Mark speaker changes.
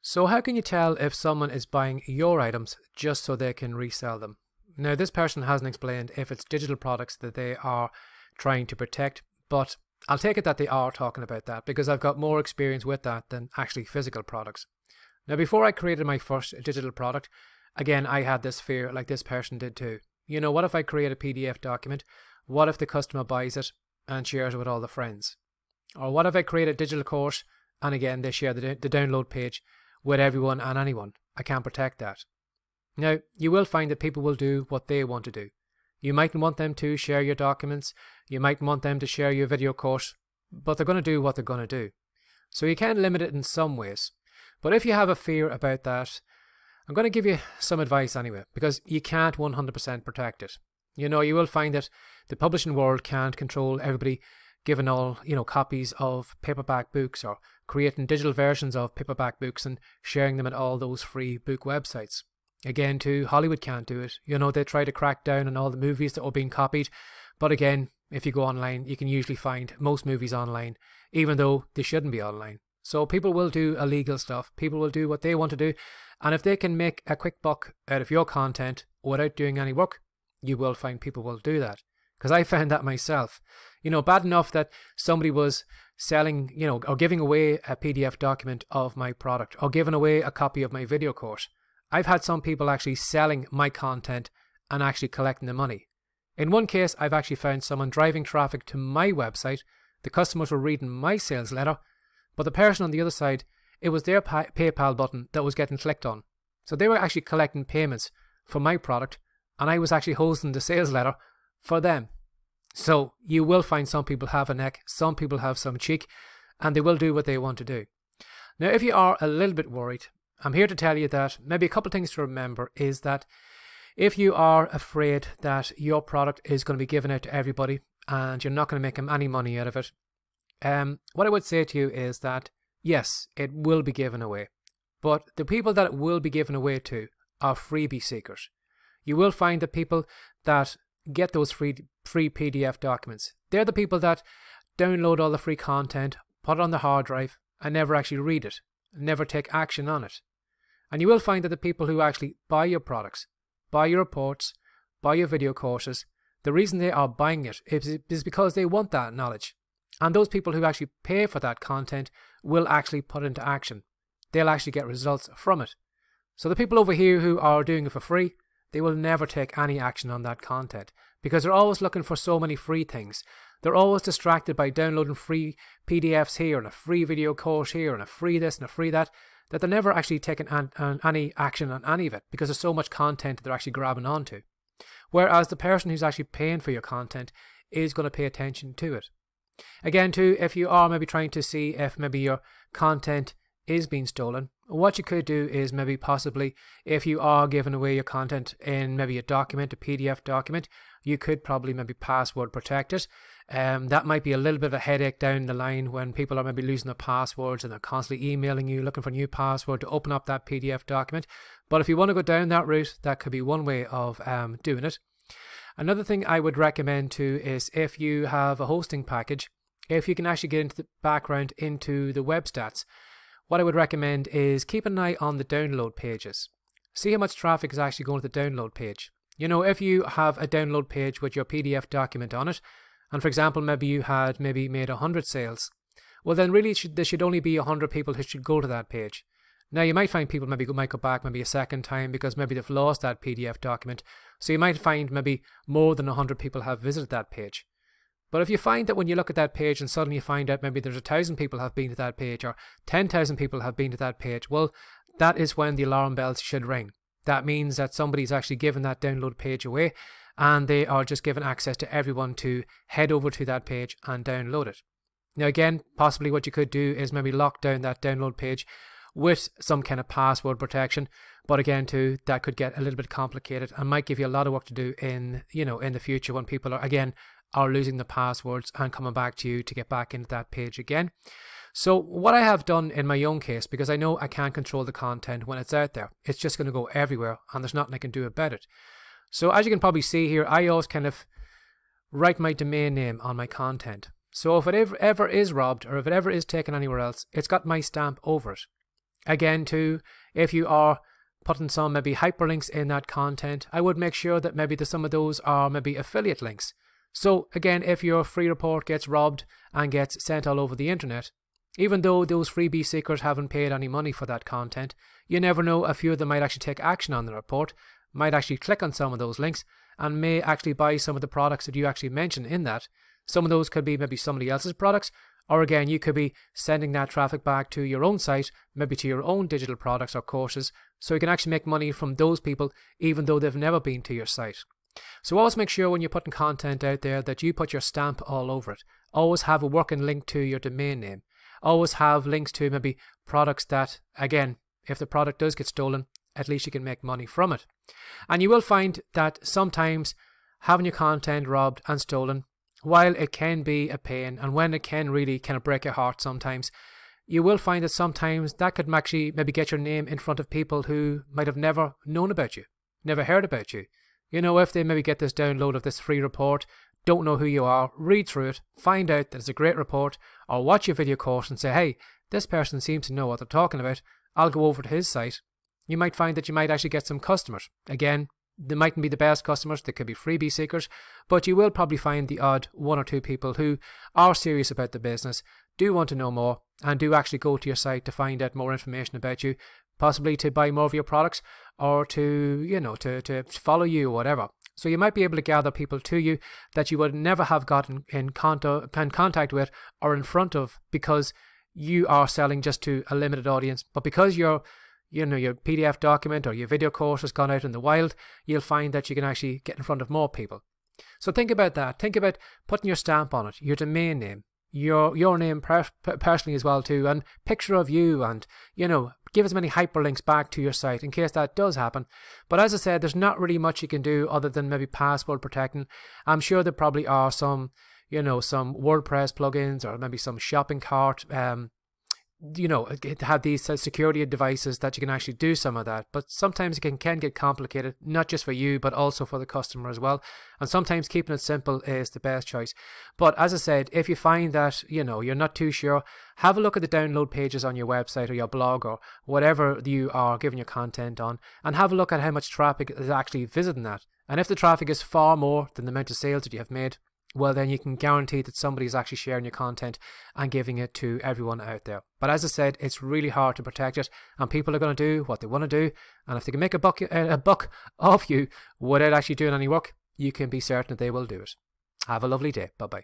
Speaker 1: So how can you tell if someone is buying your items just so they can resell them? Now, this person hasn't explained if it's digital products that they are trying to protect, but I'll take it that they are talking about that because I've got more experience with that than actually physical products. Now, before I created my first digital product, again, I had this fear like this person did too. You know, what if I create a PDF document? What if the customer buys it and shares it with all the friends? Or what if I create a digital course and again, they share the download page with everyone and anyone? I can't protect that. Now, you will find that people will do what they want to do. You mightn't want them to share your documents, you mightn't want them to share your video course, but they're going to do what they're going to do. So you can limit it in some ways. But if you have a fear about that, I'm going to give you some advice anyway, because you can't 100% protect it. You know, you will find that the publishing world can't control everybody giving all, copies of paperback books or creating digital versions of paperback books and sharing them at all those free book websites. Again, too, Hollywood can't do it. You know, they try to crack down on all the movies that are being copied. But again, if you go online, you can usually find most movies online, even though they shouldn't be online. So people will do illegal stuff. People will do what they want to do. And if they can make a quick buck out of your content without doing any work, you will find people will do that. Because I found that myself. You know, bad enough that somebody was selling, or giving away a PDF document of my product or giving away a copy of my video course. I've had some people actually selling my content and actually collecting the money. In one case, I've actually found someone driving traffic to my website. The customers were reading my sales letter, but the person on the other side, it was their PayPal button that was getting clicked on. So they were actually collecting payments for my product, and I was actually hosting the sales letter for them. So you will find some people have a neck, some people have some cheek, and they will do what they want to do. Now, if you are a little bit worried, I'm here to tell you that maybe a couple of things to remember is that if you are afraid that your product is going to be given out to everybody and you're not going to make any money out of it, what I would say to you is that yes, it will be given away, but the people that it will be given away to are freebie seekers. You will find the people that get those free PDF documents. They're the people that download all the free content, put it on the hard drive, and never actually read it, never take action on it. And you will find that the people who actually buy your products, buy your reports, buy your video courses, the reason they are buying it is because they want that knowledge. And those people who actually pay for that content will actually put it into action. They'll actually get results from it. So the people over here who are doing it for free, they will never take any action on that content because they're always looking for so many free things. They're always distracted by downloading free PDFs here and a free video course here and a free this and a free that they're never actually taking any action on any of it because there's so much content that they're actually grabbing onto. Whereas the person who's actually paying for your content is going to pay attention to it. Again, too, if you are maybe trying to see if maybe your content is being stolen, what you could do is maybe possibly, if you are giving away your content in maybe a document, a PDF document, you could probably maybe password protect it. That might be a little bit of a headache down the line when people are maybe losing their passwords and they're constantly emailing you looking for a new password to open up that PDF document. But if you want to go down that route, that could be one way of doing it. Another thing I would recommend too is if you have a hosting package, if you can actually get into the background into the web stats, what I would recommend is keep an eye on the download pages. See how much traffic is actually going to the download page. You know, if you have a download page with your PDF document on it, and for example, maybe you had made 100 sales, well then really there should only be 100 people who should go to that page. Now you might find people might go back maybe a second time because maybe they've lost that PDF document. So you might find maybe more than 100 people have visited that page. But if you find that when you look at that page and suddenly you find out maybe there's 1,000 people have been to that page or 10,000 people have been to that page, well, that is when the alarm bells should ring. That means that somebody's actually given that download page away and they are just giving access to everyone to head over to that page and download it. Now again, possibly what you could do is maybe lock down that download page with some kind of password protection. But again, too, that could get a little bit complicated and might give you a lot of work to do in the future when people are losing the passwords and coming back to you to get back into that page again. So what I have done in my own case, because I know I can't control the content when it's out there, it's just going to go everywhere and there's nothing I can do about it. So as you can probably see here, I always kind of write my domain name on my content. So if it ever is robbed or if it ever is taken anywhere else, it's got my stamp over it. Again too, if you are putting some maybe hyperlinks in that content, I would make sure that maybe some of those are maybe affiliate links. So again, if your free report gets robbed and gets sent all over the internet, even though those freebie seekers haven't paid any money for that content, you never know, a few of them might actually take action on the report, might actually click on some of those links and may actually buy some of the products that you actually mentioned in that. Some of those could be maybe somebody else's products, or again, you could be sending that traffic back to your own site, maybe to your own digital products or courses, so you can actually make money from those people even though they've never been to your site. So always make sure when you're putting content out there that you put your stamp all over it. Always have a working link to your domain name. Always have links to maybe products that, again, if the product does get stolen, at least you can make money from it. And you will find that sometimes having your content robbed and stolen, while it can be a pain and when it can really kind of break your heart sometimes, you will find that sometimes that could actually maybe get your name in front of people who might have never known about you, never heard about you. You know, if they maybe get this download of this free report, don't know who you are, read through it, find out that it's a great report, or watch your video course and say, hey, this person seems to know what they're talking about, I'll go over to his site. You might find that you might actually get some customers. Again, they mightn't be the best customers, they could be freebie seekers, but you will probably find the odd one or two people who are serious about the business, do want to know more, and do actually go to your site to find out more information about you, possibly to buy more of your products, or to, you know, to follow you or whatever. So you might be able to gather people to you that you would never have gotten in contact with or in front of because you are selling just to a limited audience. But because your PDF document or your video course has gone out in the wild, you'll find that you can actually get in front of more people. So think about that. Think about putting your stamp on it, your domain name, your name personally as well too, and picture of you, and give as many hyperlinks back to your site in case that does happen. But as I said, there's not really much you can do other than maybe password protecting. I'm sure there probably are some some WordPress plugins or maybe some shopping cart have these security devices that you can actually do some of that. But sometimes it can get complicated, not just for you but also for the customer as well, and sometimes keeping it simple is the best choice. But as I said, if you find that you're not too sure, have a look at the download pages on your website or your blog or whatever you are giving your content on, and have a look at how much traffic is actually visiting that. And if the traffic is far more than the amount of sales that you have made, well, then you can guarantee that somebody is actually sharing your content and giving it to everyone out there. But as I said, it's really hard to protect it, and people are going to do what they want to do. And if they can make a buck off you without actually doing any work, you can be certain that they will do it. Have a lovely day. Bye-bye.